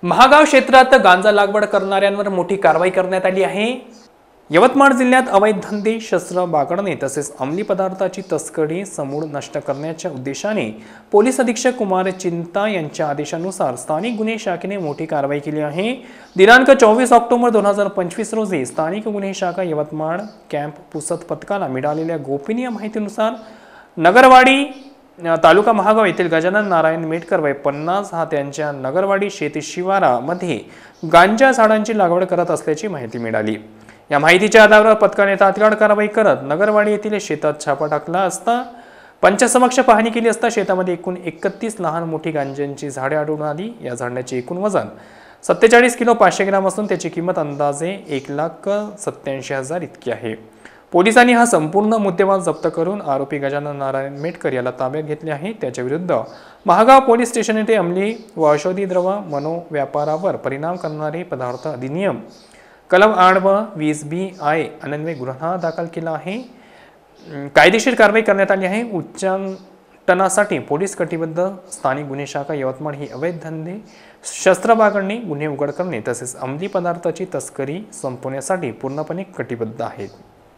महागाव क्षेत्रात गांजा लागवड करणाऱ्यांवर मोठी कारवाई करण्यात आली आहे। यवतमाळ जिल्ह्यात अवैध धंदे, शस्त्र बाळगणे तसेच अंमली पदार्थाची तस्करी समूळ नष्ट करण्याच्या उद्देशाने पोलीस अधीक्षक कुमार चिंता यांच्या आदेशानुसार स्थानिक गुन्हे शाखेने मोठी कारवाई केली आहे। दिनांक 24 ऑक्टोबर 2025 रोजी स्थानिक गुन्हे शाखा यवतमाळ कॅम्प पुसद पथकाला मिळालेल्या गोपनीय माहितीनुसार नगरवाडी तालुका महागाव येथील गजानन नारायण मेटकर वय 50 हा त्यांच्या नगरवाडी शेती शिवारामध्ये गांजा झाडांची लागवड करत असल्याची माहिती मिळाली। या माहितीच्या आधारावर पथकाने तात्काळ कारवाई करत नगरवाडी येथील शेतात छापा टाकला असता पंचासमक्ष पाहणी केली असता शेतामध्ये एकूण 31 लहान मोठी गांजांची झाडे आढळून आली। या झाडांचे एकूण वजन 47 किलो 500 ग्रॅम असून त्याची किंमत अंदाजे 1,87,000 इतकी आहे। पोलिसांनी हा संपूर्ण मुद्देमाल जप्त करून आरोपी गजानन नारायण मेटकर याला ताब्यात घेतले आहे। त्याच्या विरुद्ध महागाव पोलीस स्टेशन येथे अंमली व औषधी द्रव्य मनोव्यापारावर परिणाम करणारे पदार्थ अधिनियम कलम 8(20)(b)(I) अन्वये गुन्हा दाखल केला आहे। कायदेशीर कारवाई करण्यात आली आहे। उच्चाटनासाठी पोलीस कटिबद्ध स्थानिक गुन्हे शाखा यवतमाळ ही अवैध धंदे, शस्त्र बाळगणे, गुन्हे उघड करणे तसेच अंमली पदार्थाची तस्करी संपवण्यासाठी पूर्णपणे कटिबद्ध आहेत।